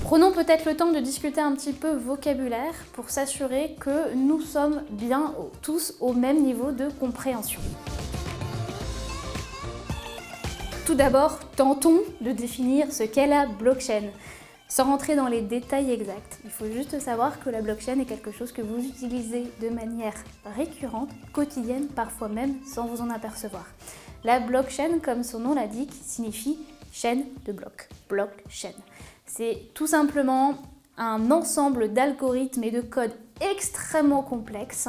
Prenons peut-être le temps de discuter un petit peu vocabulaire pour s'assurer que nous sommes bien tous au même niveau de compréhension. Tout d'abord, tentons de définir ce qu'est la blockchain. Sans rentrer dans les détails exacts, il faut juste savoir que la blockchain est quelque chose que vous utilisez de manière récurrente, quotidienne, parfois même sans vous en apercevoir. La blockchain, comme son nom l'indique, signifie chaîne de blocs, blockchain. C'est tout simplement un ensemble d'algorithmes et de codes extrêmement complexes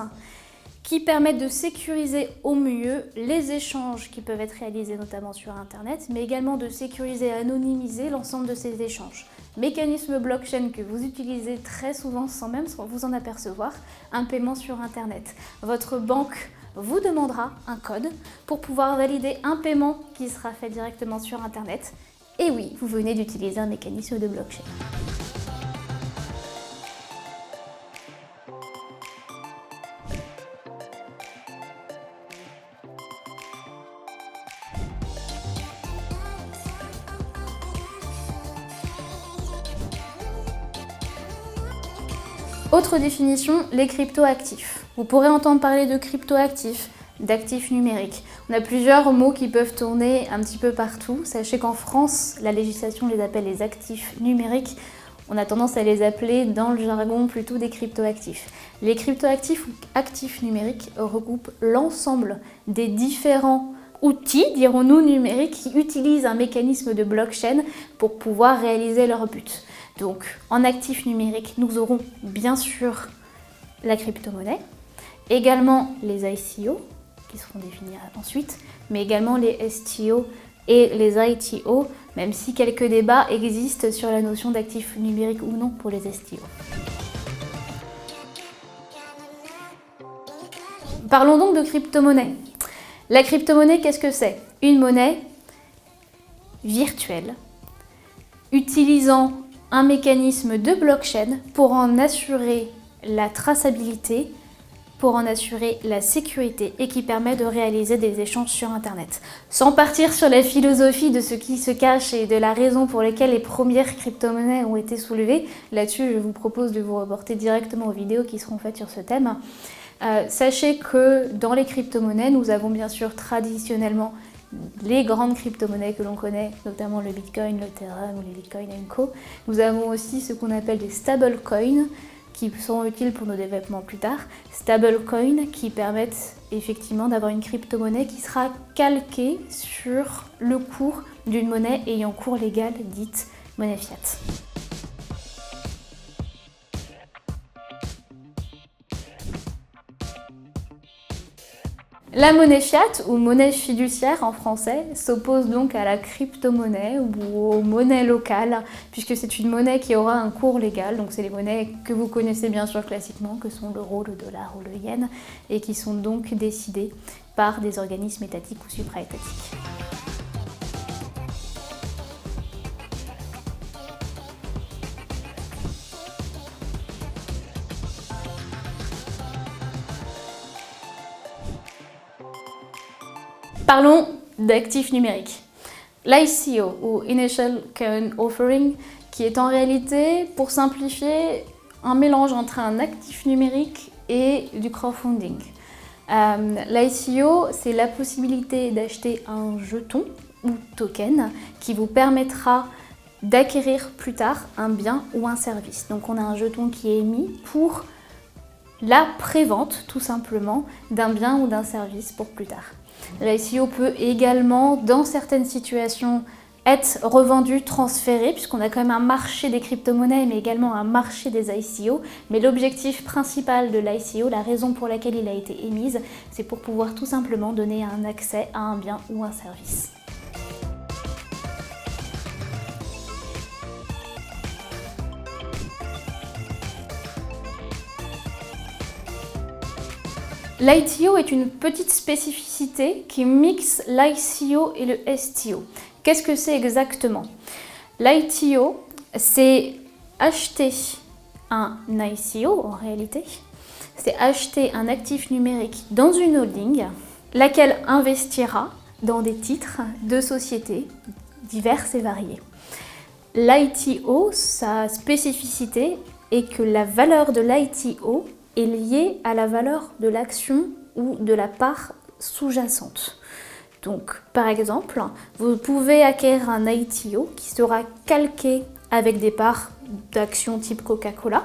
qui permettent de sécuriser au mieux les échanges qui peuvent être réalisés notamment sur Internet, mais également de sécuriser et anonymiser l'ensemble de ces échanges. Mécanisme blockchain que vous utilisez très souvent sans même vous en apercevoir, un paiement sur Internet. Votre banque vous demandera un code pour pouvoir valider un paiement qui sera fait directement sur Internet. Et oui, vous venez d'utiliser un mécanisme de blockchain. Autre définition, les cryptoactifs. Vous pourrez entendre parler de cryptoactifs, d'actifs numériques. On a plusieurs mots qui peuvent tourner un petit peu partout. Sachez qu'en France, la législation les appelle les actifs numériques. On a tendance à les appeler dans le jargon plutôt des cryptoactifs. Les cryptoactifs ou actifs numériques regroupent l'ensemble des différents outils, dirons-nous, numériques qui utilisent un mécanisme de blockchain pour pouvoir réaliser leur but. Donc, en actifs numériques, nous aurons bien sûr la crypto-monnaie, également les ICO, qui seront définis ensuite, mais également les STO et les ITO, même si quelques débats existent sur la notion d'actifs numériques ou non pour les STO. Parlons donc de crypto-monnaie. La crypto-monnaie, qu'est-ce que c'est? Une monnaie virtuelle, utilisant un mécanisme de blockchain pour en assurer la traçabilité, pour en assurer la sécurité et qui permet de réaliser des échanges sur Internet. Sans partir sur la philosophie de ce qui se cache et de la raison pour laquelle les premières crypto-monnaies ont été soulevées, là-dessus je vous propose de vous reporter directement aux vidéos qui seront faites sur ce thème. Sachez que dans les crypto-monnaies, nous avons bien sûr traditionnellement les grandes crypto-monnaies que l'on connaît, notamment le Bitcoin, l'Ethereum ou les Bitcoin & Co. Nous avons aussi ce qu'on appelle des stablecoins qui sont utiles pour nos développements plus tard. Stablecoins qui permettent effectivement d'avoir une crypto-monnaie qui sera calquée sur le cours d'une monnaie ayant cours légal dite monnaie fiat. La monnaie fiat, ou monnaie fiduciaire en français, s'oppose donc à la crypto-monnaie ou aux monnaies locales, puisque c'est une monnaie qui aura un cours légal, donc c'est les monnaies que vous connaissez bien sûr classiquement, que sont l'euro, le dollar ou le yen, et qui sont donc décidées par des organismes étatiques ou supra-étatiques. Parlons d'actifs numériques. L'ICO, ou Initial Coin Offering, qui est en réalité, pour simplifier, un mélange entre un actif numérique et du crowdfunding. L'ICO, c'est la possibilité d'acheter un jeton ou token qui vous permettra d'acquérir plus tard un bien ou un service. Donc on a un jeton qui est émis pour la prévente, tout simplement, d'un bien ou d'un service pour plus tard. L'ICO peut également, dans certaines situations, être revendu, transféré, puisqu'on a quand même un marché des crypto-monnaies, mais également un marché des ICO. Mais l'objectif principal de l'ICO, la raison pour laquelle il a été émise, c'est pour pouvoir tout simplement donner un accès à un bien ou un service. L'ITO est une petite spécificité qui mixe l'ICO et le STO. Qu'est-ce que c'est exactement? L'ITO, c'est acheter un ICO en réalité, c'est acheter un actif numérique dans une holding, laquelle investira dans des titres de sociétés diverses et variées. L'ITO, sa spécificité est que la valeur de l'ITO est liée à la valeur de l'action ou de la part sous-jacente. Donc, par exemple, vous pouvez acquérir un ITO qui sera calqué avec des parts d'actions type Coca-Cola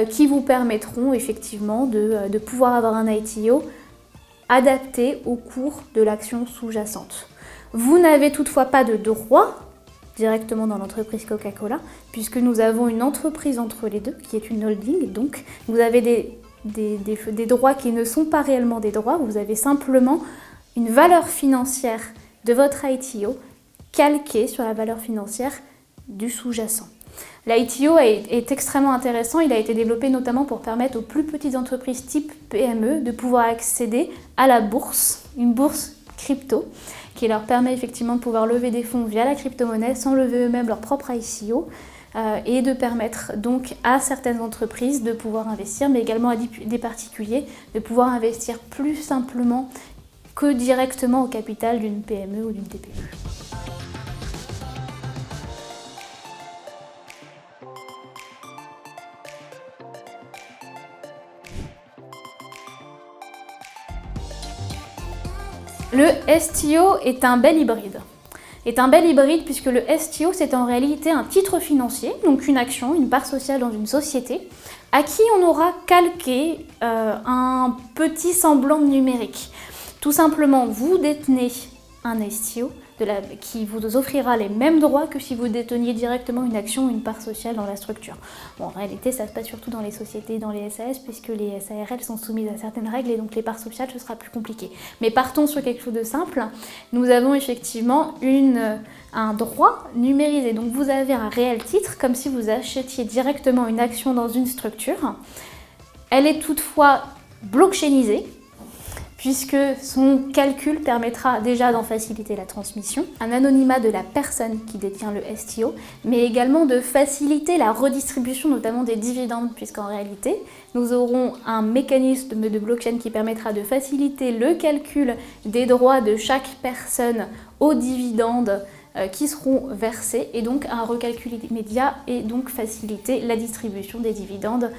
qui vous permettront effectivement de pouvoir avoir un ITO adapté au cours de l'action sous-jacente. Vous n'avez toutefois pas de droit directement dans l'entreprise Coca-Cola, puisque nous avons une entreprise entre les deux, qui est une holding, donc vous avez des droits qui ne sont pas réellement des droits, vous avez simplement une valeur financière de votre ITO calquée sur la valeur financière du sous-jacent. L'ITO est extrêmement intéressant, il a été développé notamment pour permettre aux plus petites entreprises type PME de pouvoir accéder à la bourse, une bourse crypto, qui leur permet effectivement de pouvoir lever des fonds via la crypto-monnaie sans lever eux-mêmes leur propre ICO et de permettre donc à certaines entreprises de pouvoir investir, mais également à des particuliers de pouvoir investir plus simplement que directement au capital d'une PME ou d'une TPE. Le STO est un bel hybride. Puisque le STO, c'est en réalité un titre financier, donc une action, une part sociale dans une société, à qui on aura calqué un petit semblant de numérique. Tout simplement, vous détenez un STO qui vous offrira les mêmes droits que si vous déteniez directement une action ou une part sociale dans la structure. Bon, en réalité, ça se passe surtout dans les sociétés et dans les SAS, puisque les SARL sont soumises à certaines règles et donc les parts sociales, ce sera plus compliqué. Mais partons sur quelque chose de simple. Nous avons effectivement un droit numérisé. Donc vous avez un réel titre, comme si vous achetiez directement une action dans une structure. Elle est toutefois blockchainisée, puisque son calcul permettra déjà d'en faciliter la transmission, un anonymat de la personne qui détient le STO, mais également de faciliter la redistribution notamment des dividendes, puisqu'en réalité, nous aurons un mécanisme de blockchain qui permettra de faciliter le calcul des droits de chaque personne aux dividendes qui seront versés, et donc un recalcul immédiat et donc faciliter la distribution des dividendes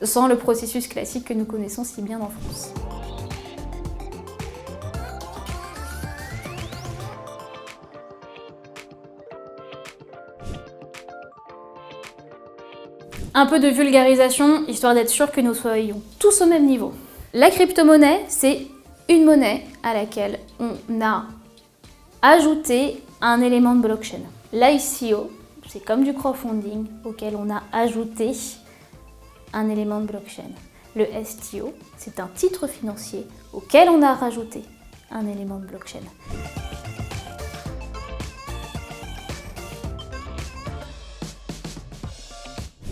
sans le processus classique que nous connaissons si bien en France. Un peu de vulgarisation, histoire d'être sûr que nous soyons tous au même niveau. La crypto-monnaie, c'est une monnaie à laquelle on a ajouté un élément de blockchain. L'ICO, c'est comme du crowdfunding auquel on a ajouté un élément de blockchain. Le STO, c'est un titre financier auquel on a rajouté un élément de blockchain.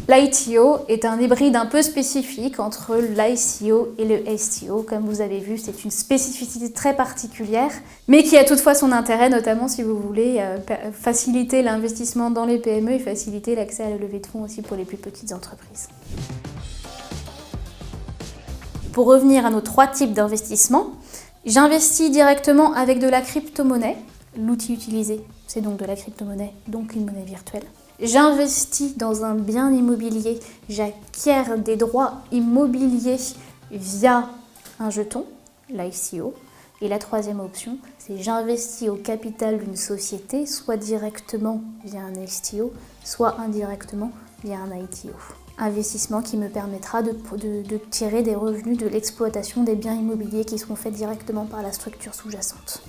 L'ITO est un hybride un peu spécifique entre l'ICO et le STO. Comme vous avez vu, c'est une spécificité très particulière, mais qui a toutefois son intérêt, notamment si vous voulez faciliter l'investissement dans les PME et faciliter l'accès à la levée de fonds aussi pour les plus petites entreprises. Pour revenir à nos 3 types d'investissement, j'investis directement avec de la crypto-monnaie. L'outil utilisé, c'est donc de la crypto-monnaie, donc une monnaie virtuelle. J'investis dans un bien immobilier, j'acquiers des droits immobiliers via un jeton, l'ICO. Et la 3e option, c'est j'investis au capital d'une société, soit directement via un STO, soit indirectement via un ITO. Investissement qui me permettra de tirer des revenus de l'exploitation des biens immobiliers qui seront faits directement par la structure sous-jacente.